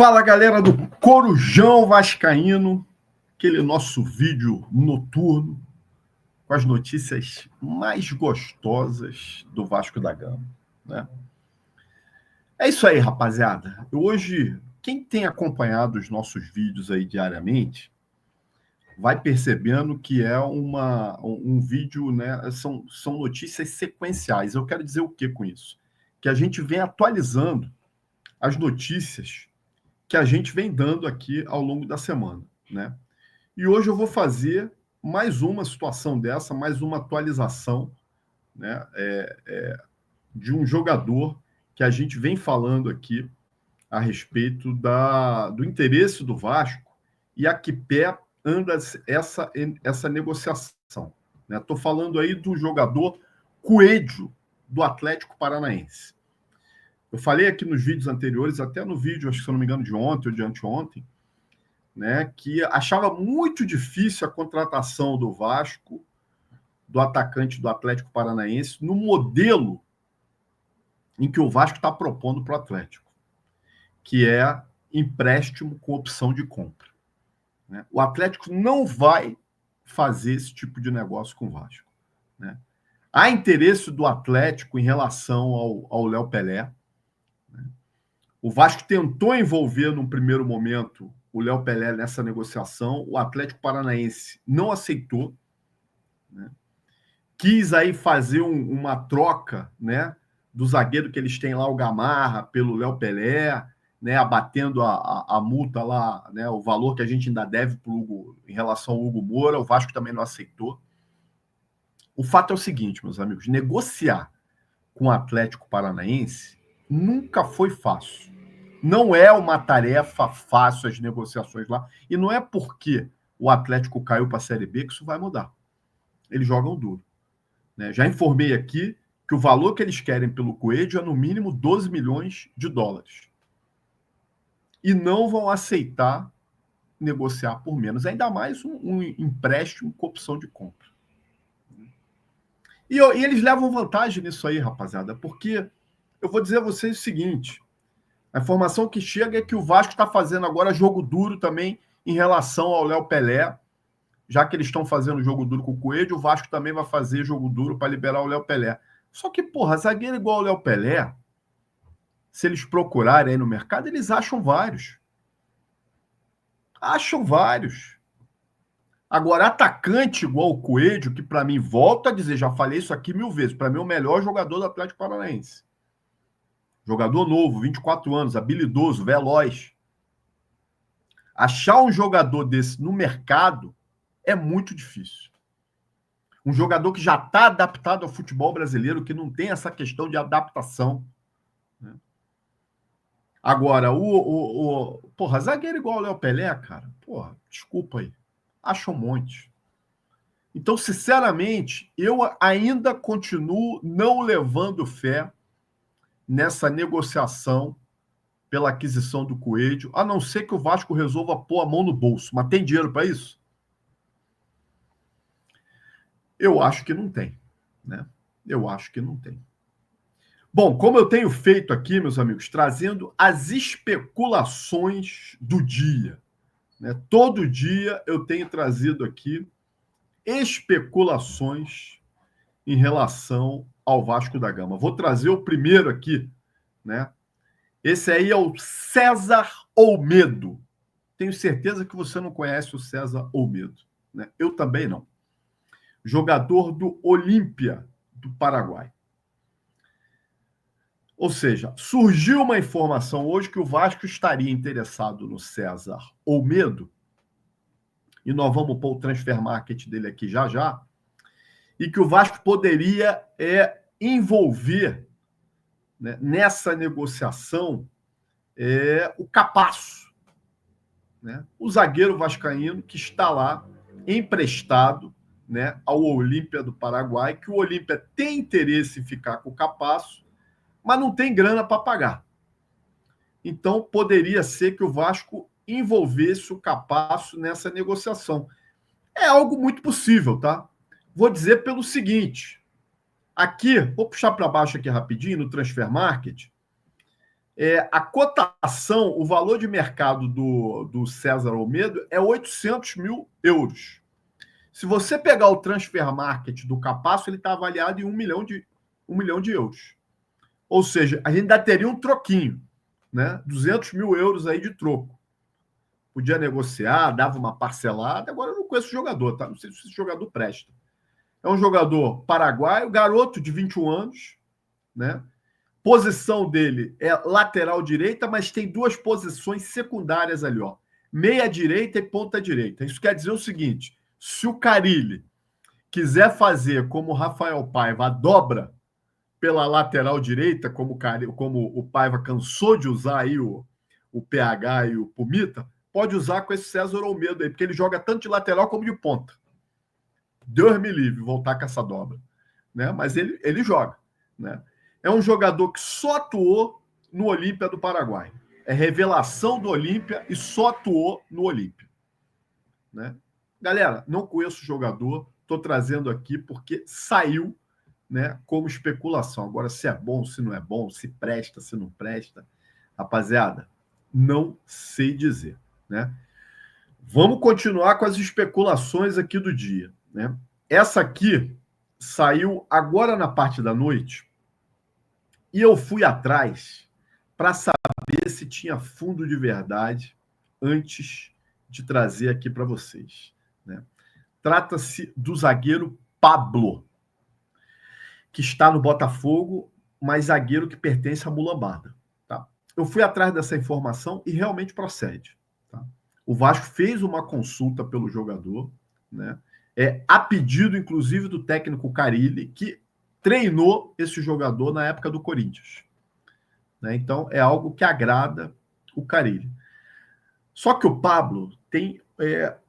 Fala, galera do Corujão Vascaíno, aquele nosso vídeo noturno com as notícias mais gostosas do Vasco da Gama, né? É isso aí, rapaziada. Hoje, quem tem acompanhado os nossos vídeos aí diariamente vai percebendo que é um vídeo, né? São notícias sequenciais. Eu quero dizer o que com isso? Que a gente vem atualizando as notícias que a gente vem dando aqui ao longo da semana, né? E hoje eu vou fazer mais uma situação dessa, mais uma atualização, né? De um jogador que a gente vem falando aqui a respeito do interesse do Vasco e a que pé anda essa negociação. Estou falando aí do jogador Coelho, do Atlético Paranaense. Eu falei aqui nos vídeos anteriores, até no vídeo, acho que se eu não me engano, de ontem ou de anteontem, né, que achava muito difícil a contratação do Vasco, do atacante do Atlético Paranaense, no modelo em que o Vasco está propondo para o Atlético, que é empréstimo com opção de compra, né? O Atlético não vai fazer esse tipo de negócio com o Vasco, né? Há interesse do Atlético em relação ao Léo Pelé. O Vasco tentou envolver, num primeiro momento, o Léo Pelé nessa negociação. O Atlético Paranaense não aceitou, né? Quis aí fazer uma troca, né, do zagueiro que eles têm lá, o Gamarra, pelo Léo Pelé, né, abatendo a multa lá, né, o valor que a gente ainda deve pro Hugo, em relação ao Hugo Moura. O Vasco também não aceitou. O fato é o seguinte, meus amigos, negociar com o Atlético Paranaense nunca foi fácil. Não é uma tarefa fácil as negociações lá. E não é porque o Atlético caiu para a Série B que isso vai mudar. Eles jogam duro, né? Já informei aqui que o valor que eles querem pelo Coelho é no mínimo 12 milhões de dólares. E não vão aceitar negociar por menos. Ainda mais um empréstimo com opção de compra. E eles levam vantagem nisso aí, rapaziada, porque eu vou dizer a vocês o seguinte: a informação que chega é que o Vasco está fazendo agora jogo duro também em relação ao Léo Pelé. Já que eles estão fazendo jogo duro com o Coelho, o Vasco também vai fazer jogo duro para liberar o Léo Pelé. Só que, porra, zagueiro igual o Léo Pelé, se eles procurarem aí no mercado, eles acham vários. Acham vários. Agora, atacante igual o Coelho, que para mim, volto a dizer, já falei isso aqui 1000 vezes, para mim é o melhor jogador do Atlético Paranaense. Jogador novo, 24 anos, habilidoso, veloz. Achar um jogador desse no mercado é muito difícil. Um jogador que já está adaptado ao futebol brasileiro, que não tem essa questão de adaptação, né? Agora, porra, zagueiro igual o Léo Pelé, cara, porra, desculpa aí. Acho um monte. Então, sinceramente, eu ainda continuo não levando fé nessa negociação pela aquisição do Coelho, a não ser que o Vasco resolva pôr a mão no bolso. Mas tem dinheiro para isso? Eu acho que não tem, né? Eu acho que não tem. Bom, como eu tenho feito aqui, meus amigos, trazendo as especulações do dia, né? Todo dia eu tenho trazido aqui especulações em relação ao Vasco da Gama. Vou trazer o primeiro aqui, né? Esse aí é o César Olmedo. Tenho certeza que você não conhece o César Olmedo, né? Eu também não. Jogador do Olímpia, do Paraguai. Ou seja, surgiu uma informação hoje que o Vasco estaria interessado no César Olmedo, e nós vamos pôr o transfer market dele aqui já já, e que o Vasco poderia envolver, né, nessa negociação o Capasso, né, o zagueiro vascaíno que está lá emprestado, né, ao Olímpia do Paraguai, que o Olímpia tem interesse em ficar com o Capasso, mas não tem grana para pagar. Então, poderia ser que o Vasco envolvesse o Capasso nessa negociação. É algo muito possível, tá? Vou dizer pelo seguinte. Aqui, vou puxar para baixo aqui rapidinho, no Transfer Market. A cotação, o valor de mercado do César Olmedo é 800 mil euros. Se você pegar o transfer market do Capasso, ele está avaliado em 1 milhão de euros. Ou seja, a gente ainda teria um troquinho, né? 200 mil euros aí de troco. Podia negociar, dava uma parcelada. Agora eu não conheço o jogador, tá? Não sei se esse jogador presta. É um jogador paraguaio, garoto de 21 anos, né? Posição dele é lateral direita, mas tem duas posições secundárias ali, ó. Meia direita e ponta direita. Isso quer dizer o seguinte: se o Carille quiser fazer como o Rafael Paiva, a dobra pela lateral direita, como o Paiva cansou de usar aí o PH e o Pumita, pode usar com esse César Olmedo aí, porque ele joga tanto de lateral como de ponta. Deus me livre voltar com essa dobra, né? Mas ele joga, né? É um jogador que só atuou no Olímpia do Paraguai. É revelação do Olímpia e só atuou no Olímpia, né? Galera, não conheço o jogador, estou trazendo aqui porque saiu, né, como especulação. Agora, se é bom, se não é bom, se presta, se não presta, rapaziada, não sei dizer, né? Vamos continuar com as especulações aqui do dia, né? Essa aqui saiu agora na parte da noite e eu fui atrás para saber se tinha fundo de verdade antes de trazer aqui para vocês, né? Trata-se do zagueiro Pablo, que está no Botafogo, mas zagueiro que pertence à Mulambada. Tá? Eu fui atrás dessa informação e realmente procede. Tá? O Vasco fez uma consulta pelo jogador, né? A pedido, inclusive, do técnico Carille, que treinou esse jogador na época do Corinthians. Né? Então, é algo que agrada o Carille. Só que o Pablo tem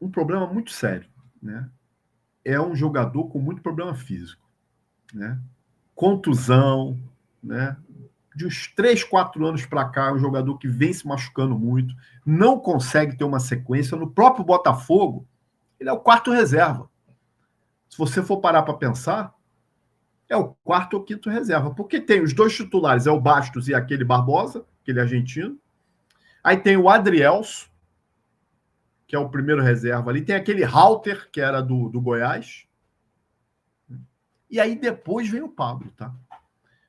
um problema muito sério. Né? É um jogador com muito problema físico. Né? Contusão, né? De uns 3, 4 anos para cá, é um jogador que vem se machucando muito, não consegue ter uma sequência. No próprio Botafogo, ele é o quarto reserva. Se você for parar para pensar, é o quarto ou quinto reserva, porque tem os dois titulares, é o Bastos e aquele Barbosa, aquele argentino. Aí tem o Adrielso, que é o primeiro reserva ali. Tem aquele Halter, que era do Goiás. E aí depois vem o Pablo, tá?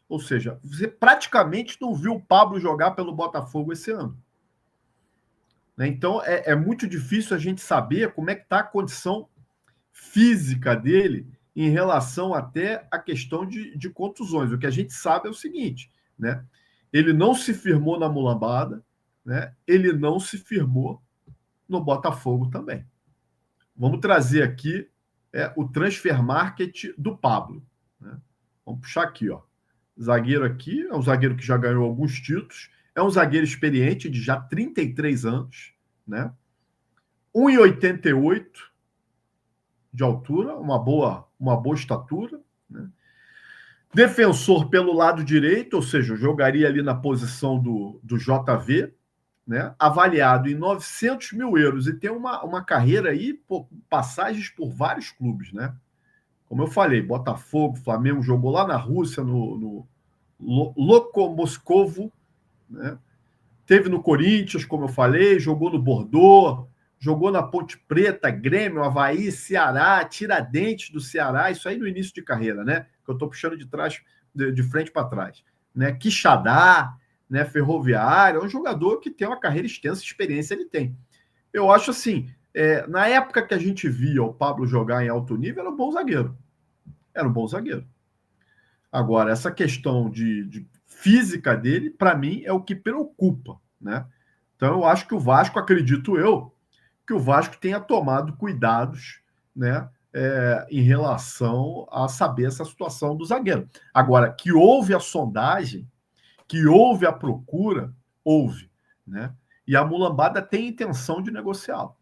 Ou seja, você praticamente não viu o Pablo jogar pelo Botafogo esse ano. Né? Então, é muito difícil a gente saber como é que está a condição física dele em relação até à questão de contusões. O que a gente sabe é o seguinte, né? Ele não se firmou na Mulambada, né? Ele não se firmou no Botafogo também. Vamos trazer aqui o transfer market do Pablo. Né? Vamos puxar aqui, ó. Zagueiro aqui, é um zagueiro que já ganhou alguns títulos, é um zagueiro experiente de já 33 anos, né? 1,88 de altura, uma boa estatura, né? Defensor pelo lado direito, ou seja, jogaria ali na posição do JV, né? Avaliado em 900 mil euros e tem uma carreira aí, passagens por vários clubes, né? Como eu falei, Botafogo, Flamengo, jogou lá na Rússia, no Lokomoskovo, né? Teve no Corinthians, como eu falei, jogou no Bordeaux, jogou na Ponte Preta, Grêmio, Avaí, Ceará, Tiradentes do Ceará, isso aí no início de carreira, né? Que eu estou puxando de trás, de frente para trás. Né? Quixadá, né? Ferroviário, é um jogador que tem uma carreira extensa, experiência ele tem. Eu acho assim, na época que a gente via o Pablo jogar em alto nível, era um bom zagueiro. Era um bom zagueiro. Agora, essa questão de física dele, para mim, é o que preocupa, né? Então, eu acho que o Vasco, acredito eu, que o Vasco tenha tomado cuidados, né, em relação a saber essa situação do zagueiro. Agora, que houve a sondagem, que houve a procura, houve, né? E a Mulambada tem intenção de negociá-lo.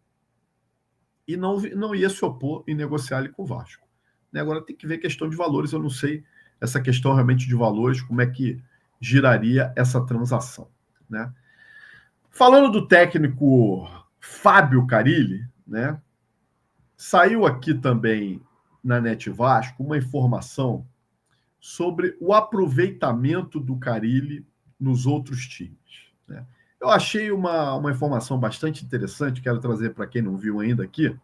E não ia se opor em negociar ele com o Vasco. Agora tem que ver questão de valores, eu não sei essa questão realmente de valores, como é que giraria essa transação. Né? Falando do técnico Fábio Carille, né? Saiu aqui também na Net Vasco uma informação sobre o aproveitamento do Carille nos outros times, né? Eu achei uma informação bastante interessante, quero trazer para quem não viu ainda aqui,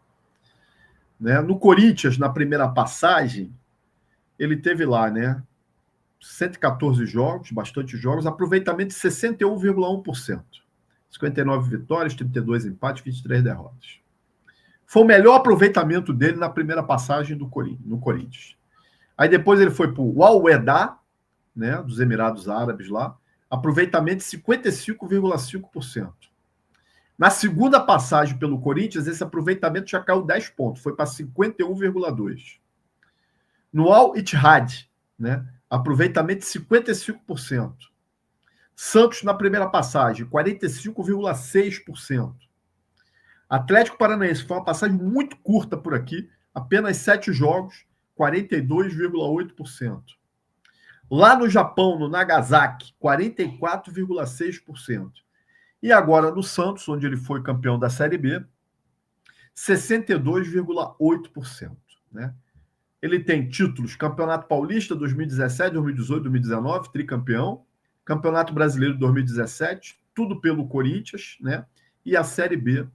né? No Corinthians, na primeira passagem, ele teve lá, né, 114 jogos, bastante jogos, aproveitamento de 61,1%. 59 vitórias, 32 empates, 23 derrotas. Foi o melhor aproveitamento dele na primeira passagem no Corinthians. Aí depois ele foi para o Al-Wehda, né, dos Emirados Árabes lá, aproveitamento de 55,5%. Na segunda passagem pelo Corinthians, esse aproveitamento já caiu 10 pontos, foi para 51,2%. No Al-Ittihad, né, aproveitamento de 55%. Santos, na primeira passagem, 45,6%. Atlético Paranaense, foi uma passagem muito curta por aqui, apenas 7 jogos, 42,8%. Lá no Japão, no Nagasaki, 44,6%. E agora no Santos, onde ele foi campeão da Série B, 62,8%. Né? Ele tem títulos: Campeonato Paulista 2017, 2018, 2019, tricampeão, Campeonato Brasileiro 2017, tudo pelo Corinthians, né? E a Série B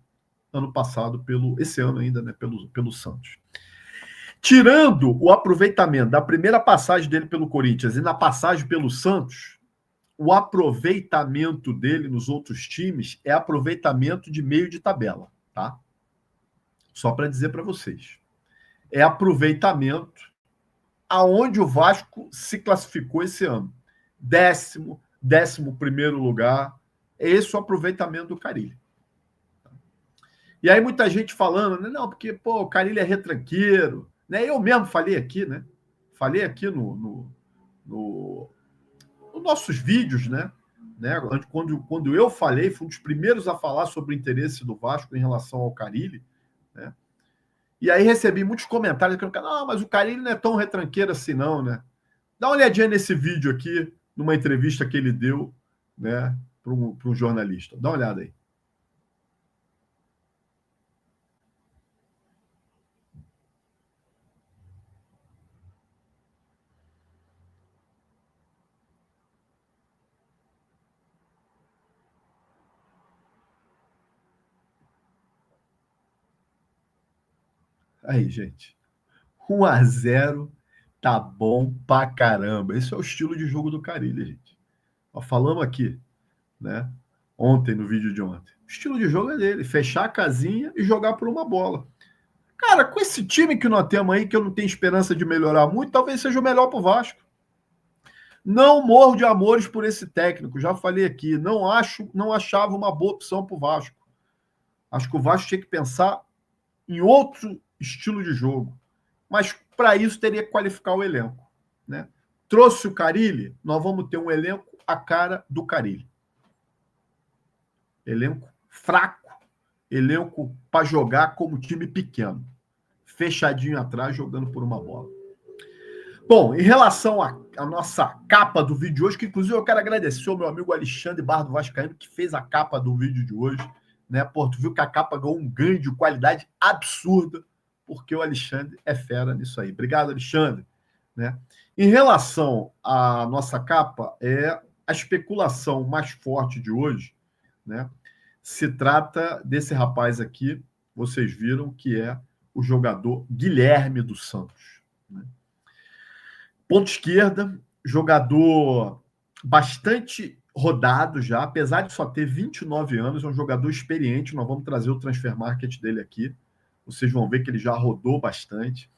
ano passado, esse ano ainda, né? Pelo Santos. Tirando o aproveitamento da primeira passagem dele pelo Corinthians e na passagem pelo Santos, o aproveitamento dele nos outros times é aproveitamento de meio de tabela, tá? Só para dizer para vocês. É aproveitamento aonde o Vasco se classificou esse ano. 11º lugar. É esse o aproveitamento do Carille. E aí muita gente falando, né? Não, porque o Carille é retranqueiro. Né? Eu mesmo falei aqui, né? Falei aqui nos nossos vídeos, né? Quando eu falei, fui um dos primeiros a falar sobre o interesse do Vasco em relação ao Carille, né? E aí recebi muitos comentários que não, mas o Carille não é tão retranqueiro assim, não, né? Dá uma olhadinha nesse vídeo aqui, numa entrevista que ele deu, né, para um jornalista. Dá uma olhada aí. Aí, gente. 1-0 tá bom pra caramba. Esse é o estilo de jogo do Carille, gente. Ó, falamos aqui, né? Ontem, no vídeo de ontem. O estilo de jogo é dele, fechar a casinha e jogar por uma bola. Cara, com esse time que nós temos aí, que eu não tenho esperança de melhorar muito, talvez seja o melhor pro Vasco. Não morro de amores por esse técnico, já falei aqui. Não achava uma boa opção pro Vasco. Acho que o Vasco tinha que pensar em outro estilo de jogo. Mas para isso teria que qualificar o elenco, né? Trouxe o Carille, nós vamos ter um elenco à cara do Carille. Elenco fraco, elenco para jogar como time pequeno, fechadinho atrás, jogando por uma bola. Bom, em relação à nossa capa do vídeo de hoje, que inclusive eu quero agradecer ao meu amigo Alexandre Barra do Vascaíno, que fez a capa do vídeo de hoje, né? Pô, tu viu que a capa ganhou um ganho de qualidade absurda, porque o Alexandre é fera nisso aí. Obrigado, Alexandre. Né? Em relação à nossa capa, a especulação mais forte de hoje, né? Se trata desse rapaz aqui, vocês viram, que é o jogador Guilherme dos Santos. Né? Ponta esquerda, jogador bastante rodado já, apesar de só ter 29 anos, é um jogador experiente. Nós vamos trazer o transfer market dele aqui. Vocês vão ver que ele já rodou bastante,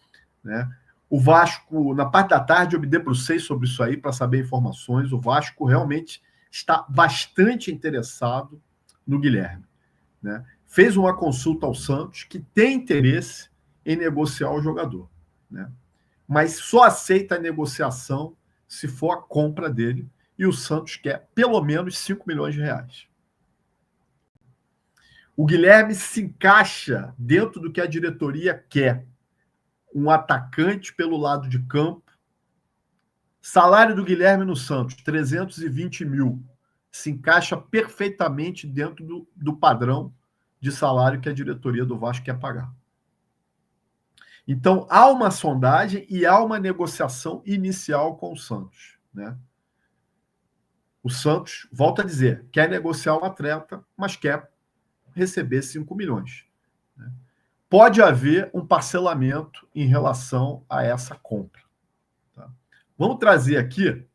né? O Vasco, na parte da tarde, eu me debrucei sobre isso aí para saber informações. O Vasco realmente está bastante interessado no Guilherme, né? Fez uma consulta ao Santos, que tem interesse em negociar o jogador, né? Mas só aceita a negociação se for a compra dele, e o Santos quer pelo menos 5 milhões de reais. O Guilherme se encaixa dentro do que a diretoria quer. Um atacante pelo lado de campo. Salário do Guilherme no Santos, 320 mil. Se encaixa perfeitamente dentro do padrão de salário que a diretoria do Vasco quer pagar. Então, há uma sondagem e há uma negociação inicial com o Santos, né? O Santos, volta a dizer, quer negociar o atleta, mas quer receber 5 milhões. Né? Pode haver um parcelamento em relação a essa compra. Tá? Vamos trazer aqui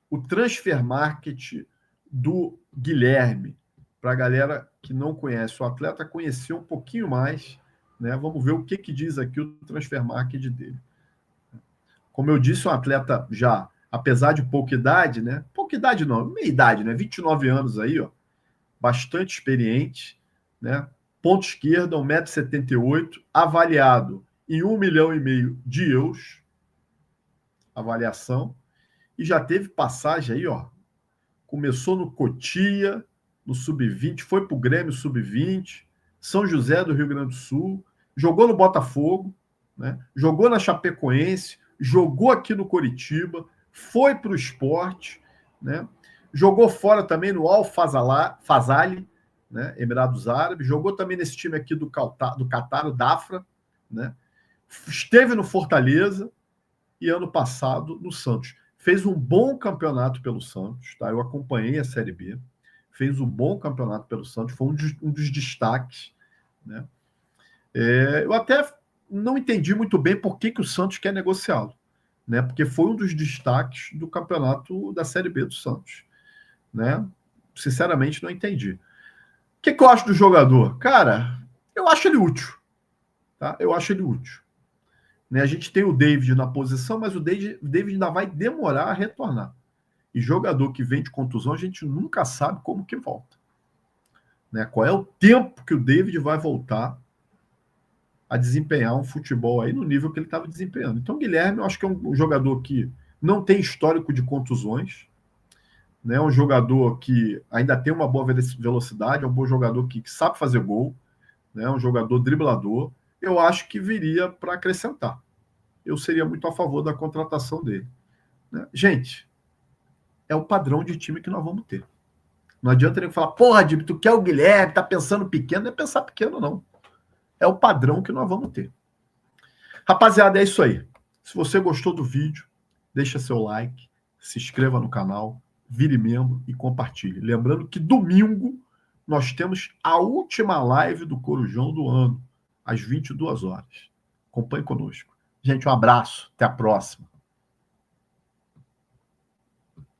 o transfer market do Guilherme, para a galera que não conhece o atleta conhecer um pouquinho mais. Né? Vamos ver o que diz aqui o transfer market dele. Como eu disse, um atleta já, apesar de pouca idade, né? Pouca idade não, meia idade, né? 29 anos aí, ó. Bastante experiente, né? Ponto esquerda, 1,78 m, avaliado em 1,5 milhão de euros, avaliação, e já teve passagem aí, ó. Começou no Cotia, no Sub-20, foi para o Grêmio Sub-20, São José do Rio Grande do Sul, jogou no Botafogo, né? Jogou na Chapecoense, jogou aqui no Coritiba, foi para o Sport, né? Jogou fora também no Al-Fazali, né? Emirados Árabes, jogou também nesse time aqui do Catar, o Dafra, né? Esteve no Fortaleza e ano passado no Santos. Fez um bom campeonato pelo Santos, tá? Eu acompanhei a Série B, fez um bom campeonato pelo Santos, foi um dos destaques, né? Eu até não entendi muito bem por que o Santos quer negociá-lo, né? Porque foi um dos destaques do campeonato da Série B do Santos, né? Sinceramente, não entendi. O que eu acho do jogador? Cara, eu acho ele útil, tá? Eu acho ele útil. Né? A gente tem o David na posição, mas o David ainda vai demorar a retornar. E jogador que vem de contusão, a gente nunca sabe como que volta. Né? Qual é o tempo que o David vai voltar a desempenhar um futebol aí no nível que ele estava desempenhando. Então, o Guilherme, eu acho que é um jogador que não tem histórico de contusões, né? Um jogador que ainda tem uma boa velocidade, é um bom jogador que sabe fazer gol, né? Um jogador driblador. Eu acho que viria para acrescentar. Eu seria muito a favor da contratação dele. Né? Gente, é o padrão de time que nós vamos ter. Não adianta nem falar, porra, Dib, tu quer o Guilherme, tá pensando pequeno. Não é pensar pequeno, não. É o padrão que nós vamos ter. Rapaziada, é isso aí. Se você gostou do vídeo, deixa seu like, se inscreva no canal, vire membro e compartilhe. Lembrando que domingo nós temos a última live do Corujão do ano, às 22 horas. Acompanhe conosco. Gente, um abraço. Até a próxima.